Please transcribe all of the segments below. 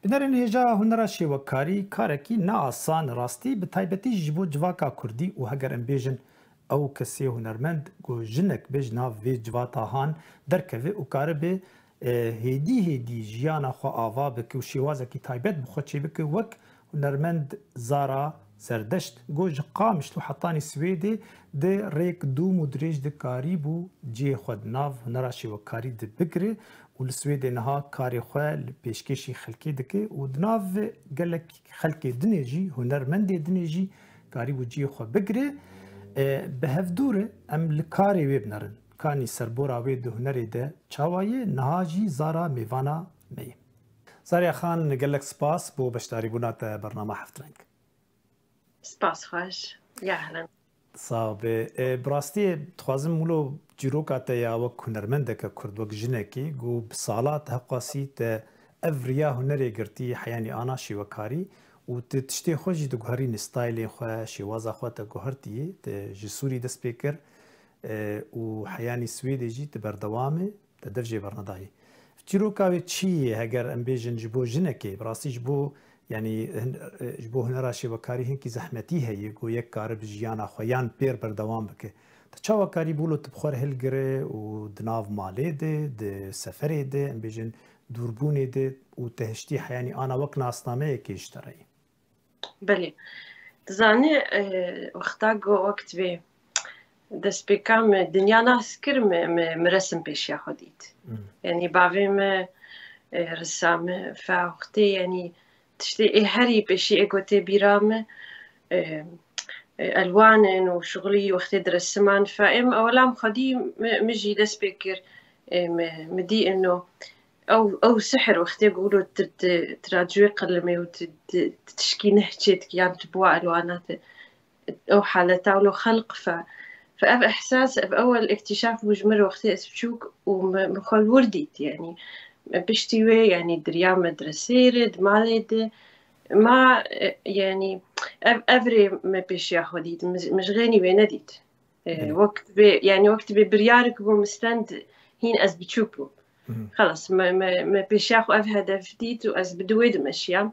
بنرن هجا هنرا شیوکاری کارکی نه آسان راستی به تایبەتی ji bo civaka Kurdî û heger em bêjin ew kesê hunermend ku jinek bêj nav vê civata han derkeve û karibe hêdî jiyana xwe ava bike û şêwazekî taybet bi xwe çêbike wek hunermend Zara Serdeşt got ji Qamişlo hetanî Swêdê de rêk dûm û dirêj di karîbû ciyê xwe di nav hunera şêwekarî de bigire û li Swêdê niha karê xwe li pêşkêşî xelkê dike û di nav gelek xelkê dinê jî hunermendê dinê jî karîbû ciyê xwe bigire. Bi hevdûre em li karê wê binerin. Kanî serbora wê di hunerê de çawa ye niha jî Zara mêvana me ye. Zariya Xan gelek spas bo beşdarîbûna te bername Heft Reng. سپاس خوش یا هلن صاحبê bi rastiyê dixwazim wilo çîroka te ya wek hunermendeke Kurd wek jinekî got bi salat heqasî te ev riya hunerê girtî heyanî ana şîwekarî û tu tiştê xwe jî diguherînî stylê xwe şêwaza xwe te guhertiyê te ji Sûrî dest pê kir û heyanî Swêdê jî tu berdewamê te dev jê bernedayî. Çîroka wê çi ye heger em bêjin ji bo jinekê bi rastî ji bo yani ji bo hunera şêwekarî hinkî zehmetî heye got yek kare bi jiyana xwe yan pêr berdewam bike. Te çawa karî bûlo tu bi xwe re hilgire û di nav malê de di seferê de em bêjin dûrbûnê de û te hiştî heyanî ana wek nasnameyekê ji te re ye. بله دزانه وقتا گو وقت به دست بکم دنیا ناس کر مرسم پیشیا خودید یعنی باویم رسام فوقتی یعنی تشتی هری پیشی اگوتی بیرام الوان و شغلی وقتی درسمان فام اولام خودی مجي دست بکر مدي انه او سحر وقت يقولوا تراجعي قلمي وتشكي نهجتك يعني تبوا الوانات او حالتها ولو خلق فأب احساس باول اكتشاف بجمر وقت اسبشوك ومخول ورديت يعني بشتوي يعني دريا مدرسير دمالد ما يعني افري ما بيش ياخديت مش غني بنديت وقت يعني وقت بريارك بمستند هين از بتشوكو خلاص ما بيش ياخو اف هدف جديد واز بدويد مشيام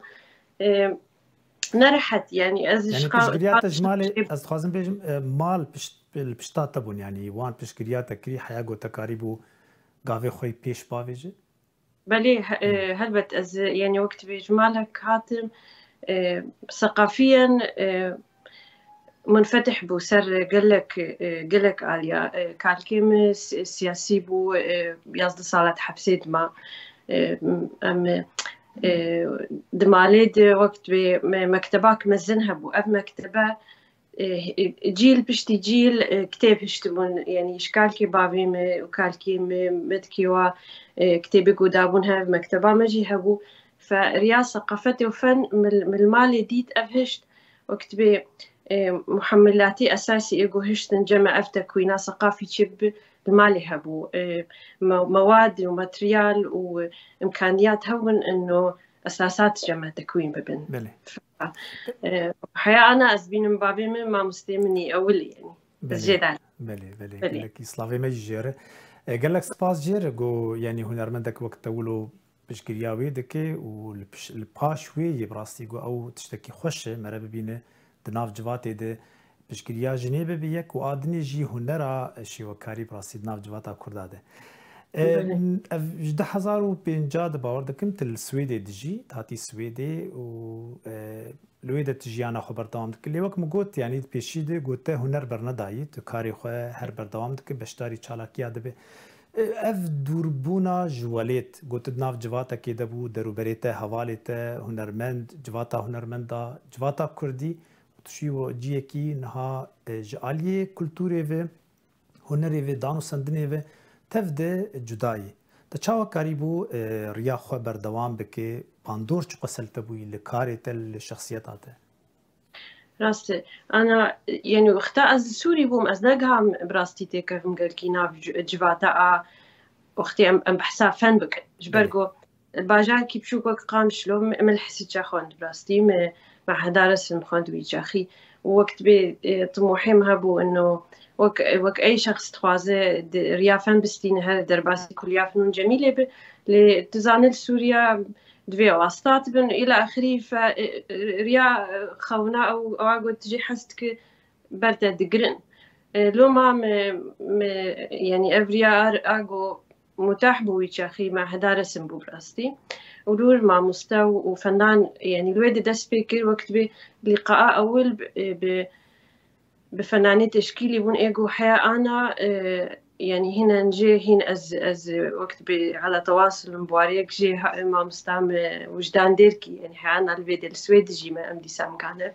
نرحت يعني از پشگریات جمالي از خوازم بيجم مال پشتا تبون يعني وان پشگریات كري حيا گو تقاريبو قاوي خوي پیش باويجي بلي هلبت از يعني وقت بجمالك هاتم ثقافيا منفتح بو سر قلك آليا كالكيم سياسي بو يازد صالات حبسيد ما ام دماليد وقت بمكتباك مزنها بو اف مكتبة جيل بشتي جيل كتاب هشتمون يعني اشكالكي بابيم وكالكي مدكيوا كتابي قدابونها في مكتبة مجي هبو فرياض ثقافتي وفن من المال ديت افهشت وقت بي محملاتي أساسي إيجو هشتن جمع تكوينات ثقافي تشب المالي هبو مواد وماتريال وإمكانيات هون إنه أساسات جمع تكوين ببن. بله. حياة أنا أزبين مبابي من ما مستمني أولي يعني. بله. بله. لكن سلافي ما يجيره. قال لك سباس جير جو يعني هنرمندك وقت تقولوا بشكرياوي دكي والباشوي يبراستي جو أو تشتكي خوشة مرة ببينه دناف جواتي ده بشكريا جنيبه بيك وادني جي هنرا شيوكاري براسي دناف جواتا كردا ده جده 1050 باور دكم تل سويدي دجي تاتي سويدي و لويده تجيانا خبر دام دك اللي وقت مقوت يعني بيشي ده قوته هنر برنداي تو كاري خو هر بردوام دك بشتاري چالاكيا ده اف دوربونا جواليت قوت دناف جواتا كده بو دروبريته حوالته هنرمند جواتا هنرمندا جواتا كردي تشيو جيكي نها جاليه كولتوري و هنري و دانو سندني و تفده جداي تشاو قريبو ريا خو بردوام بك باندور چ قسلتبوي لكاريت الشخصيات راست انا يعني وقتا از سوري بوم از نگام براستي تكفم قالكينا جواتا وقتي ام بحساب فن بك جبرغو باجان كي بشوكك قام شلو ملحسي تشاخون براستي مع هدارس المخوند ويجاخي وقت بطموحي مهبو انه وك اي شخص تخوازه ريافن بستين هذا درباسي كل يافنون جميلة لتزانل سوريا دوی واسطات بن إلى آخره. فريا خونا أو أقول تجي حست ك بردا دقرن لو ما يعني أفريا أقو متاح بويتش أخي مع هدا رسم براستي ودور مع مستوى وفنان يعني الواد دا سبيكر وقت بلقاء أول بفنانة تشكيلي بون إيجو حياة أنا يعني هنا نجي هنا از وقت على تواصل مباريك جي مع مستعم وجدان ديركي يعني حيانا الفيدي السويدجي ما أمدي سام كان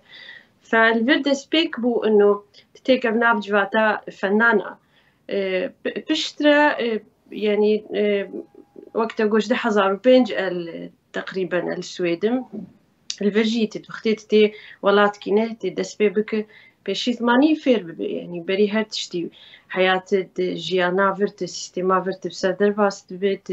فالفيدي سبيك بو إنه تتيك أبناب جواتا فنانة بشترى يعني وقت أقوش ده حزار بينج تقريبا السويدم الفيرجيتي تختيتي ولات كيناتي دسبي بك بشي 80 فير يعني بري هرتشتي حياة جيانا فرت سيستما فرت بصدر باست بيت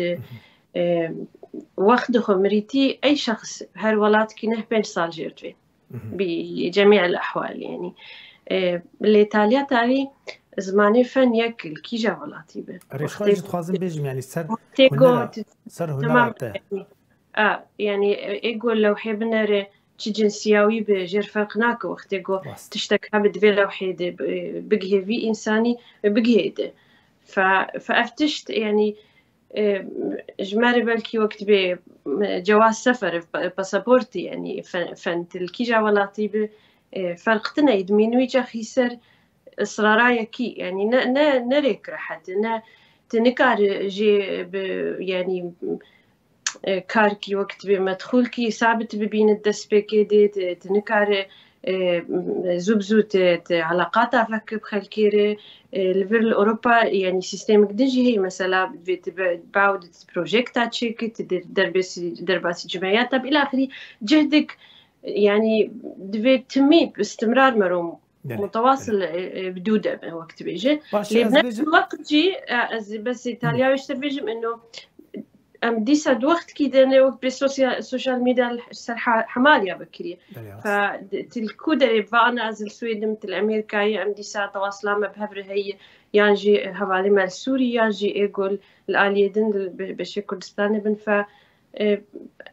وقت خمريتي أي شخص هالولات كينه بين صال جيرتوي بجميع الأحوال يعني الإيطاليا تاري زماني فن يكل كي جا ولاتي به ريش خارج تخازن بيجم يعني سر هنرا يعني يقول لو حبنا جنسياوي بجر فرقناك وقت يقول تشتكى بدفي لو حيد بقيه في إنساني بقيه ده فأفتشت يعني جماري بالكي وقت بجواز سفر باسبورتي يعني فانت الكيجا ولاتي فرقتنا يدمين ويجا خيسر إصرارية كي يعني نريك راحت تنكار جي يعني كاركي وقت بمدخولكي ثابت ببين الدسبيكي دي تنكار زبزوت علاقاتها فك بخلكيري الفير أوروبا يعني سيستم قديجي هي مثلا بعود بروجيكتات شركة درباسي جمعيات إلى آخره جهدك يعني دفي تميد باستمرار مروم متواصل بدودة وقت بيجي بنفس الوقت جي بس إيطاليا يشتبيجم إنه أم ديسا وقت كده أنا وقت بالسوشيال ميديا حماليا بكري فتلكو دري فأنا أزل السويد مثل أمريكا أم ديسا تواصلا ما بهبر هي يانجي هوالي مال سوري يانجي إيقول الآليدن بشي كردستان بن ف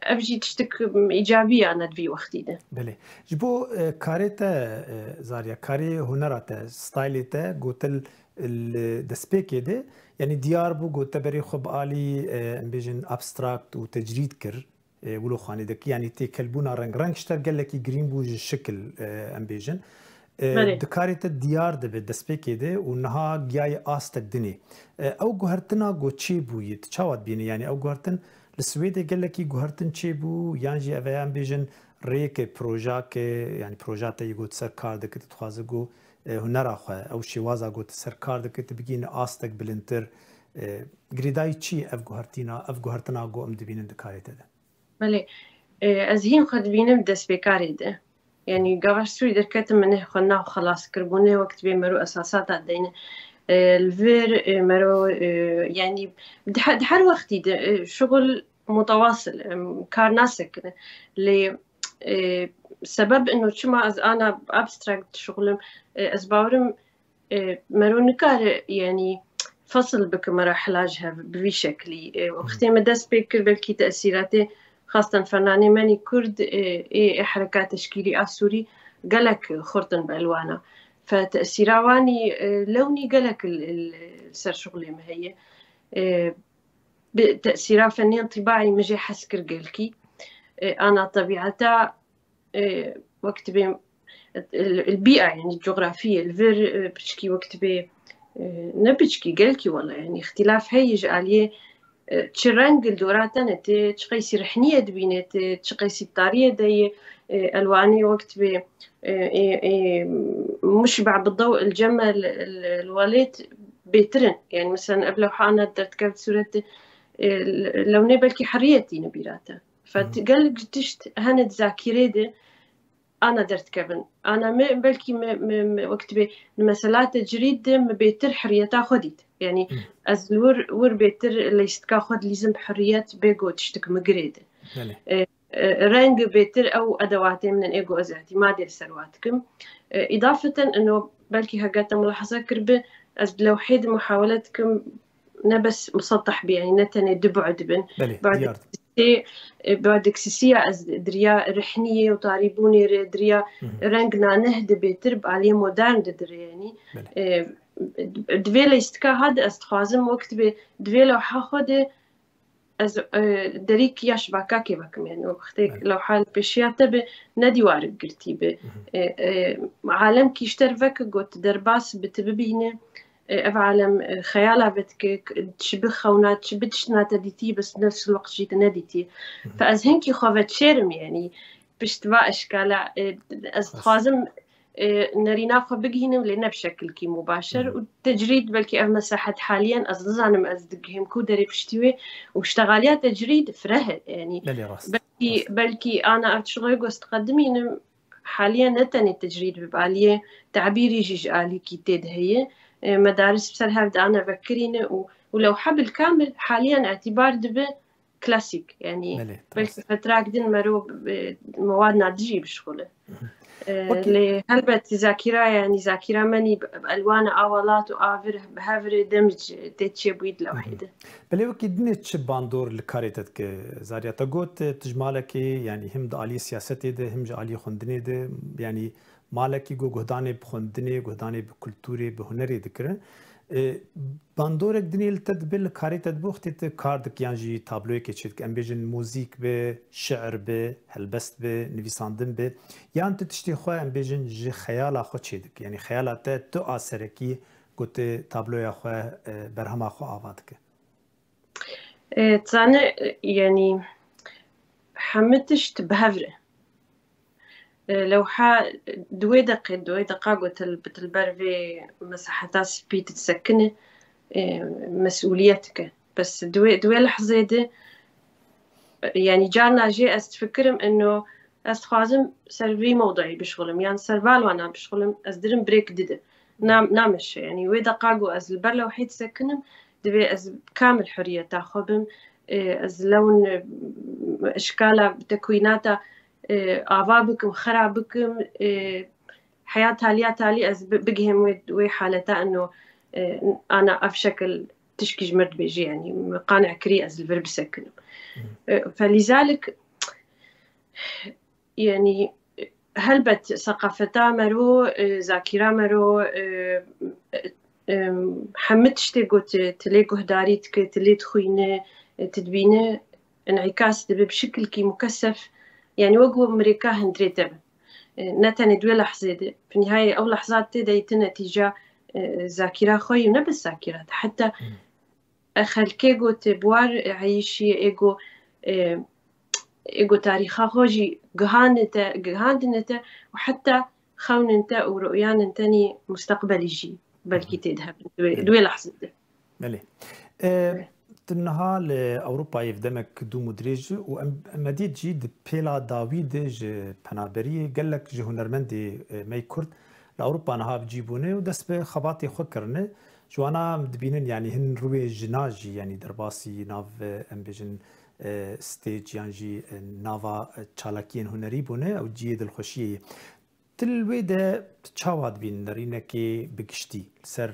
أبجي تشتك إيجابية أنا في وقتي ده. بله جبو كاريتا زاريا كاري هنراتا ستايلتا قتل الدسبيكي ده يعني ديار بو قلت بري خب آلي امبيجن ابستراكت وتجريد كر ولو خاني دك يعني تيكلبونا رنگ شتر قال لك جرين بوج الشكل امبيجن دكاريت الديار ده بالدسبيكي ده ونها جاي آستك دني او جوهرتنا جو تشي بو يتشاوت بيني يعني او جوهرتن السويد قال لك جوهرتن تشي بو يعني افا امبيجن ريك بروجاك يعني بروجات يقول سركار دك تتخازقو هنرا خو او شوازا قلت سركار دك تبقين آستك بلنتر غريداي تشي افغهرتنا جو ام دبين دكاريت ده بله ازهين خد بينم دس بكاري ده يعني قواش سوري دركت منه خلنا خلاص كربونه وقت بيمرو اساسات عدين الفير مرو يعني دحر وقتي شغل متواصل كارناسك ل سبب انه شما از انا ابستراكت شغلم ازباورم مرو نكار يعني فصل بك مراحلاجها بوي شكلي وقتي ما داس بكر بلكي تأثيراته خاصة فناني ماني كرد حركات تشكيلي آسوري قالك خرطن بألوانا فتأثيراواني لوني قالك السر شغلي ما هي بتأثيرا فنيا طباعي مجي حسكر قالكي أنا طبيعتا وقت بي البيئة يعني الجغرافية الفير بشكي وقت بي نبشكي قالكي والله يعني اختلاف هيج عليه تشرنج الدوراتنا تشقيسي رحنية دبينت تشقيسي الطارية دي ألواني وقت بي مشبع بالضوء الجمل الواليت بيترن يعني مثلا قبل حانا درت كانت صورة لو نبلكي حريتي نبيراتا فتقال تشت هند ذاكرة دي أنا درت كابن أنا ما بلكي وقت بي المسألات الجريدة ما بيتر حريتها خديت يعني از ور بيتر اللي يستكاخد لازم حريات بيجو تشتك مقريدة رنج بيتر أو أدوات من الإيجو از اعتمادي لثرواتكم إضافة إنه بلكي هقات ملاحظة كربة از لو حيد محاولتكم نبس مسطح بي يعني نتني دبعد بن بعد تي بعدك سيسيا از دريا رحنية وطاريبوني دريا رنجنا نهد بترب عليه مودرن دريا يعني دويلا يستكا هذا استخازم وقت دويلا حاخد از دريك ياش باكاكي باكم يعني وقتك لو حال بشياته بندي وارق قرتي عالم كيشتر فك قوت درباس بتببينه اف عالم خيالها بتك تشبه خونات شبتشنا تديتي بس نفس الوقت جيت نديتي فاز هنكي خوفت شرم يعني بشتبا اشكالا از خازم نرينا خبقهن لنا بشكل كي مباشر والتجريد بلكي اف مساحة حاليا از نزانم از دقهم كودري بشتوي واشتغاليا تجريد فرهد يعني بلكي انا اشتغل قوست قدمين حاليا نتني التجريد بباليه تعبيري جيج آلي كي تيد هي مدارس بسرها بدأ أنا أفكرين ولو حبل كامل حاليا اعتبار دبي كلاسيك يعني بلكي فترة قدن مرو مواد نادجي بشغله اللي هلبت ذاكرة يعني ذاكرة مني بألوان أولات وآفر بهافر دمج تتشي بويد لوحيدة بلي وكي دني تشب باندور الكاريتك زاريا تقوت تجمالك يعني هم دالي سياستي ده هم جالي خندني ده يعني مالكي جو جهداني بخندني جهداني بكولتوري بهنري ذكره باندورك دني التدبل كاريتت بوختي كاردك يعني تابلوي كيتشك امبيجن موزيك به شعر به هلبست به نويساندن به يعني تشتي خو امبيجن جي خيال خو تشيدك يعني خيالات تو اثركي قلت تابلوي خو برهم خو آوادك تزانه يعني حمتش تبهفره لو دوي دقة قلت بتلبرفي مساحتها سبيت تسكنه مسؤوليتك بس دوي لحظة دي يعني جارنا جي استفكرم انه استخازم سرفي موضعي بشغلم يعني سرفال وانا بشغلم ازدرم بريك دده نامش يعني وي دقاقو از البر لو حيت سكنم دوي از كامل حرية تاخبم از لون اشكالها بتكويناتها آوا بكم خرا بكم حياة تالية از بقهم وي حالتا انه انا افشكل تشكي جمرد بيجي يعني مقانع كري از الفرب سكنم فلذلك يعني هلبت ثقافتا مرو ذاكرة مرو حمدش تيقوت تليقو هداريتك تلي تخوينه تدبينه انعكاس دبي بشكل كي مكثف يعني وقو أمريكا هندريتب نتني دوي لحظة دي في النهاية أو لحظات تدي نتيجة ذاكرة خوي ونبس ذاكرة حتى أخلكيغو تبوار عيشي إيجو تاريخا خوجي جهاندنتا وحتى خوننتا ورؤيان انتني مستقبل يجي بلكي تذهب دوي لحظة دي ملي تنها لأوروبا يفدمك دو مدرج ومديد جيد بيلا داويد ج بنابري قال لك جه هنرمندي ماي كرد لأوروبا نها بجيبونه ودس بخباتي خكرنه شو أنا مدبينن يعني هن روي جناجي يعني درباسي ناف أمبيجن ستيج يعني نافا تشالاكين هنري بونه أو جيد الخشية تلوي ده تشاواد بين نرينكي بقشتي سر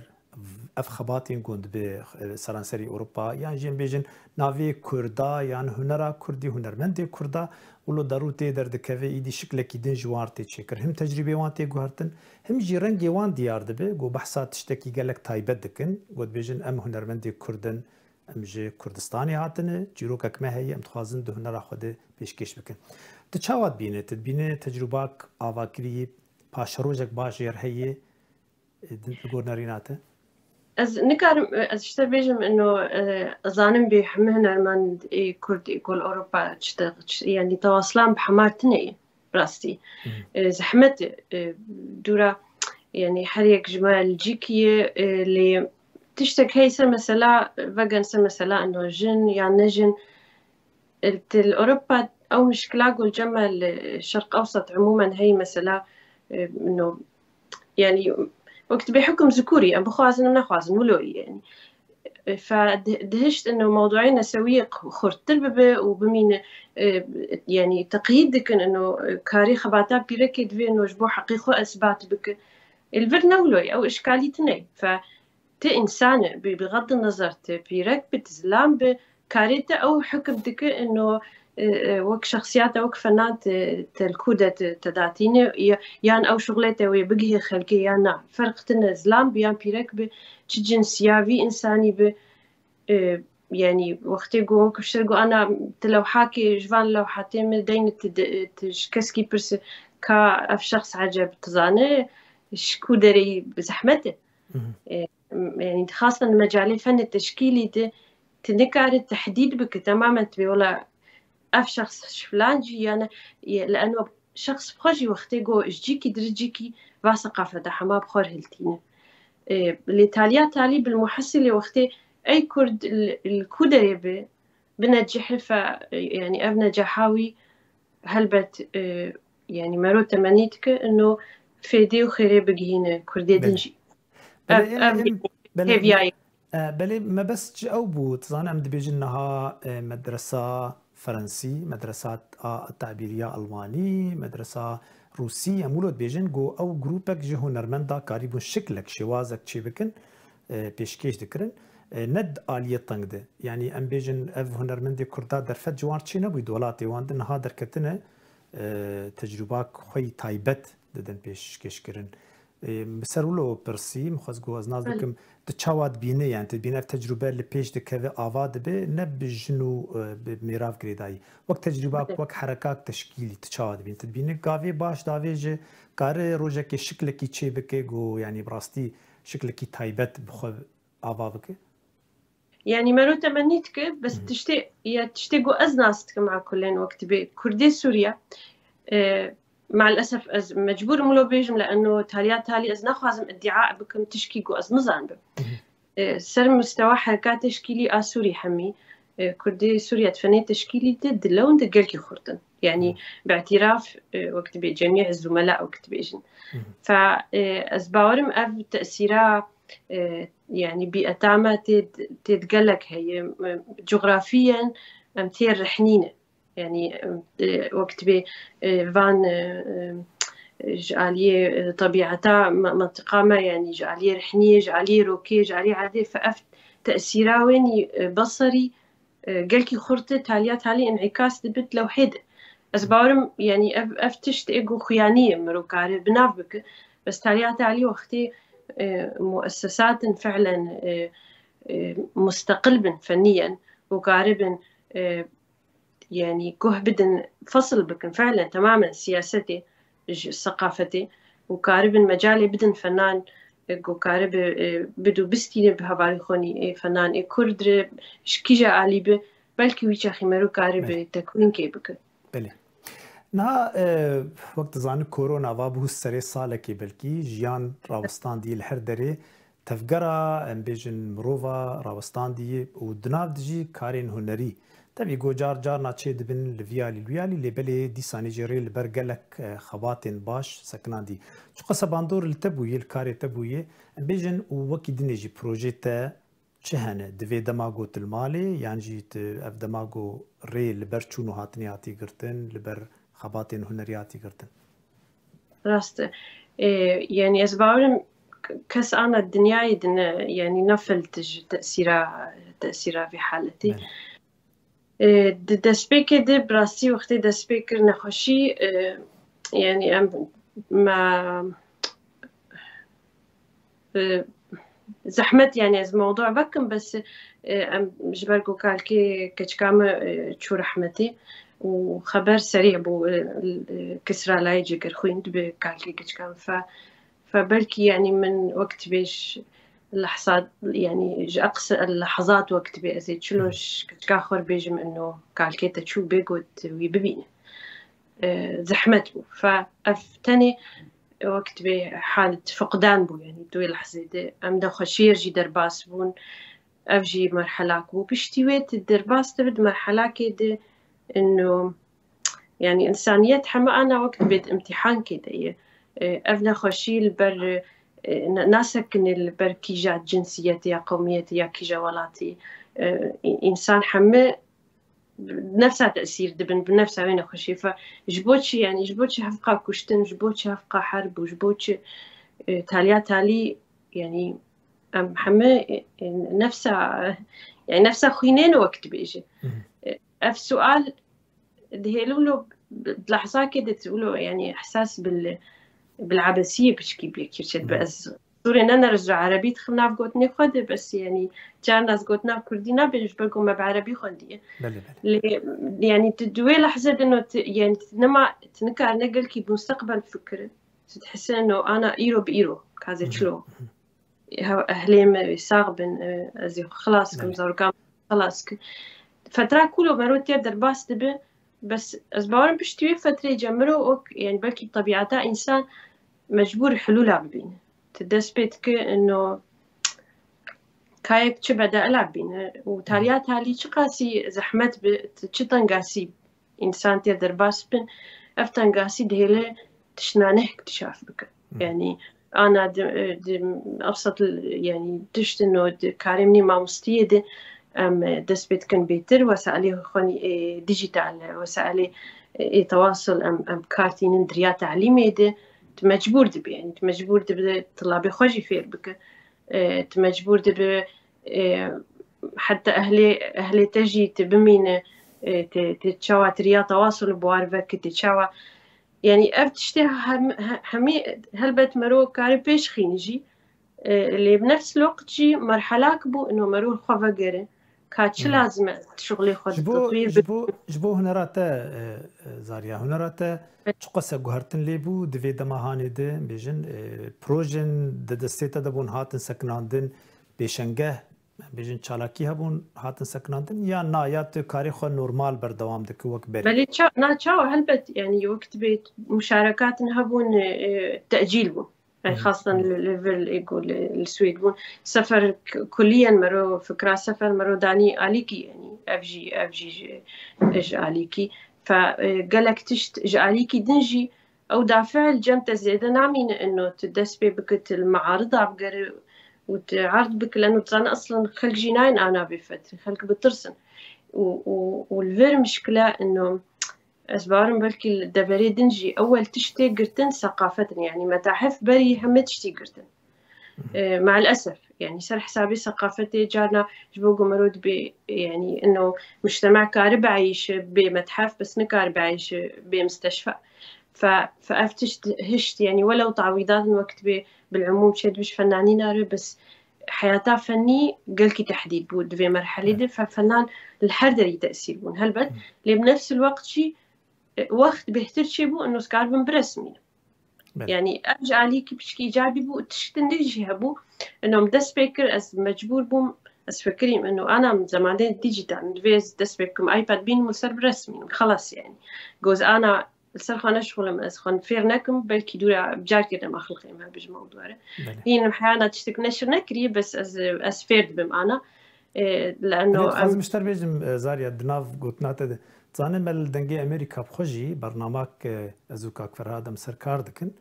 اف خباتين گوند به سرانسری اروپا يعني جن بيجن ناوي كردا يعني هنرا كردي هنرمند كردا ولو ضرورتي درد كفي ايدي شكل كي دين جوارتي تشكر هم تجربه وانتي غارتن هم جي رنگي وان ديار دبه جو بحثات تشتكي قالك تايبت دكن قد بيجن ام هنرمند كردن ام جي كردستاني هاتنه جيروكك ما هي ام تخازن ده هنرا خود پیشکش بکن تشاوات بينه تدبينه تجرباك اواكري باشروجك باشير هي غورناريناته از نكار از اشتر بيجم انه ظانم بحمهن ارمان كرد يقول اوروبا تشتغل يعني تواصلان بحمارتني راستي زحمت دورا يعني حريك جمال جيكي اللي تشتك هي مثلا فجن مثلا انه جن يعني جن الاوروبا او مشكلة قول جمال الشرق اوسط عموما هي مثلا انه يعني وقت بحكم ذكوري أنا بخوازن ونخوازن ولوي يعني فدهشت إنه موضوعين سويق خرط تلببة وبمين يعني تقييدك إنه كاري خباتا بيركد في إنه جبو حقيقة أثبات بك الفرنا ولوي أو إشكاليتني فت إنسانة بغض النظر بيرك بتزلام كاريتا أو حكم دكي إنه وك شخصيات وك فنات تلكودة تداتيني يان أو شغلته ويبقي خلقي يانا فرق تنزلام بيان بيرك بجنسية في إنساني يعني وقتی گو کشتر گو أنا تلو حاكي جوان لو حاتم دين كسكي برس كا أف شخص عجب تزانه شكو دري بزحمته يعني خاصة مجال الفن التشكيلي ده تنكر التحديد بك تماما تبي ولا أف شخص فلانجي يعني لأنه شخص بخوجي وقتی گو إجيكي درجيكي وثقافة ده حما بخور هلتينه الإيطاليا تالي بالمحصلة وقتي أي كرد الكودري بنجح يعني أبنى جحاوي هلبت يعني مرو تمنيتك إنه فيدي وخيري بقينا كردي دنجي بلي ما بس أو بو تظن أم دبيجنها مدرسة فرنسي مدرسة التعبيرية ألماني مدرسة روسي أمولود بيجن جو أو جروبك جه هنرمندا قريب شكلك شوازك شي بكن بيشكيش ذكرن ند آلية تنقده يعني أم بيجن أف هنرمندي كردا درفت جوار چي نبوي دولاتي واندن ها دركتنه تجربة خوي تايبت ددن بيشكيش كرن بسرولو برسي مخوز جو از ناز بكم تشاوات بينه يعني تبين اف تجربه لبيش دكه آواد به نب جنو بميراف گريداي وقت تجربه وقت حركات تشكيلي تشاوات بين تبين قافي باش دافيج قاره روجك شكلك چي بك جو يعني براستي شكلك تايبت بخو آوا بك يعني مرو تمنيتك بس تشتي جو ازناستك مع كلين وقت بكردي سوريا مع الأسف مجبور ملو بيجم لأنه تالي أز ناخذ ادعاء بكم تشكيكو أز نزان سر مستوى حركات تشكيلي سوري حمي كردي سوريا تفني تشكيلي ضد اللون دقلكي خرطن يعني باعتراف وقت بجميع الزملاء وقت بيجن فأزباورم أف تأثيرها يعني بيئة تامة تتقلك هي جغرافيا أمتير رحنينة يعني وقت بي فان جعليه طبيعتها منطقة ما يعني جعليه رحنية جعليه روكي جعليه عادي فأف تأثيرها وين بصري قلكي خرطة تاليات هالي انعكاس دبت لو حد أسبارم يعني أفتشت إيجو خيانية مروكاري بناف بك بس تاليات هالي وقتي مؤسسات فعلا مستقل فنيا وقارب يعني كه بدن فصل بكن فعلا تماما سياستي ثقافتي وكارب مجالي بدن فنان وكارب بدو بستيني بهباري خوني فنان كرد شكيجا علي بلكي ويجا خيمرو كارب تكوين كي بكن بله نا وقت زان كورونا وابو سري سالكي بلكي جيان راوستان دي الحر دري تفقرا امبيجن مروفا راوستان دي ودناف دجي كارين هنري تبي جو جار ناتشي دبن الفيالي اللي بلي دي ساني جيري البرجلك خباتين باش سكنان دي شو قصة باندور التبوية الكاري تبوية بيجن ووكي دنيجي بروجيتا شهنة دفي دماغو تلمالي يعني جيت اف دماغو ري لبرشونو هاتني هاتي قرتن لبر خباتين هنرياتي قرتن راست يعني اسباورم كس انا الدنيا يعني نفلت تأثيرها في حالتي دسبيكر دي براسي وقتي دسبيكر نخشي يعني ما زحمت يعني از موضوع بكم بس جبركو كالكي كشكام شو رحمتي وخبر سريع بو كسرى لا يجي خوين بكالكي كشكام فبلكي يعني من وقت بيش اللحظات يعني أقصى اللحظات وقت بأزيد شلوش كاخر بيجم إنه كالكيتا تشو بيجود ويبين زحمت بو فأفتني وقت بحالة فقدان بو يعني دوي لحظة دي أمدا خشير جي درباس بون أفجي مرحلة بو بشتويت الدرباس تبد مرحلة كده إنه يعني إنسانيات حما أنا وقت بيت امتحان كده أفنا خشيل بر ناسك البر كيجا جنسيتي يا قوميتي يا كيجا ولاتي إنسان حما نفسها تأثير دبن بنفسها وين خشي فجبوتشي يعني جبوتشي هفقا كشتن جبوتشي هفقا حرب وجبوتشي تالي يعني حما نفسها يعني نفسها خوينين وقت بيجي اف سؤال دهيلولو بلحظة كده تقولوا يعني إحساس بالعبثية بشكي بيكير بس سوري إن أنا رجع عربي تخلنا في قوتني خد بس يعني كان ناس قوتنا كردينا بنجبركم ما بعربي خدي يعني تدوي لحظة إنه يعني نما تنكر نقل كي بمستقبل فكرة تحس إنه أنا إيرو بإيرو كذا شلو أهلي يساقبن أزي خلاص كم زار كم خلاص فترة كله مرات يقدر باس دبي بس أسبوعين بشتوي فترة جمرو يعني بلكي بطبيعتها إنسان مجبور حلولها ببين تدس بيتك إنه كايك تبدا ألعب بين وتاليات هالي شقاسي زحمت بتشتن قاسي إنسان تقدر باس بين أفتن قاسي دهيله تشنانه اكتشاف بك يعني أنا أبسط يعني تشت إنه كارمني ما مستيدة دس بيت كان بيتر وسألي خوني ديجيتال وسألي تواصل أم كارتين دريا تعليمي ده تمجبور دب يعني تمجبور دب طلابي خوجي فير بك تمجبور دب حتى أهلي تجي تبمين تتشاوى تريا تواصل بوارفك تتشاوى يعني أفتشتها همي هلبت مرو كاري بيش خينجي اللي بنفس الوقت جي مرحلة كبو إنه مرو الخوفة جري كاتش لازم شغلي خد تطوير جبو هنا راتا زاريا هنا راتا تقص جوهرتن ليبو دفي دماهاني ده بيجن بروجن دستيتا دبون هاتن سكناندن بيشنجه بيجن چالاكي هبون هاتن سكناندن يا نا يا كاري خو نورمال بردوام دك وقت بري بلي تشاو هلبت يعني وقت بيت مشاركات هبون تأجيل بون يعني خاصة الليفل يقول السويد بون سفر كليا مرو فكرة سفر مرو داني آليكي يعني أفجي إج آليكي فقالك تشت إج آليكي دنجي أو دافع الجمت زيادة نامين إنه تدسبي بكت المعارضة عبقري وتعرض بك لأنه تزان أصلا خلق جيناين أنا بفترة خلق بترسن والفير مشكلة إنه أسبارن بلكي الدبري دنجي أول تشتي قرتن ثقافة يعني متاحف بري هم تشتي قرتن مع الأسف يعني صار حسابي ثقافتي جارنا جبوقو مرود يعني إنه مجتمع كارب عايش بمتحف بس نكارب عايش بمستشفى فأفتشت هشت يعني ولو تعويضات وقت بالعموم شد مش فنانين عرب بس حياتها فني قلكي تحديد بود في مرحلة دي ففنان الحردري تأثير بون هلبت اللي بنفس الوقت شي وقت بيهتر شي بو انه سكاربن برسمي يعني ارجع عليكي بشكي ايجابي بو تشتندجي هبو انه مدس بيكر از مجبور بوم از فكريم انه انا من زمان ديجيتال ندفيز دس بيكم ايباد بين مسر برسمي خلاص يعني جوز انا السرخانة شغل ما أسخن فيرناكم بلكي دورا بجار كده ما خلقي ما بيج موضوع هي محيانا تشتك نشر نكري بس از فيرد بمعنى لأنه لازم مشتر بيجم زاريا دناف قلتنا تد تزاني مال دنجي أمريكا بخجي برنامج أزوكاك فرهاد مسر كاردكن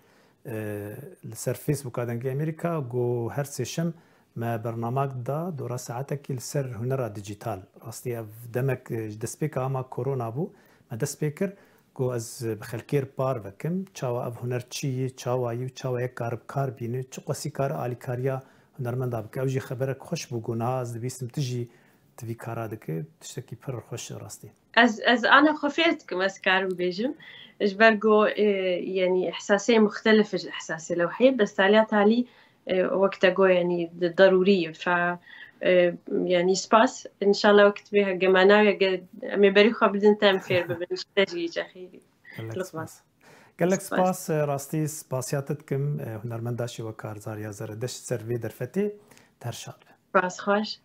لسر فيسبوك دنجي أمريكا جو هر سيشم ما برنامج دا دورا ساعتك السر هنرا ديجيتال أصلي دمك دسبيكا ما كورونا بو ما دسبيكر گو از بخلکیر بار وکم چاوا اب هنر چی چاوا یو چاوا یک کار بینه چو قصی کار آلی کاریا هنرمند آب که اوجی خبرک خوش بگونه از بیستم تجی توی کارا دکه تشتکی پر خوش راستی از أنا خفيت كم أسكارم بيجم إجبرجو يعني إحساسي مختلفة إحساسي لوحي بس تالي وقت جو يعني ضرورية ف يعني سباس إن شاء الله وقت بها جمانا أمي بريخو بدن تام فير ببنشتاجي جاخيري قال لك سباس راستي سباسياتكم هنرمنداشي وكار زاريا زردش سيرفي درفتي ترشاد سباس خوش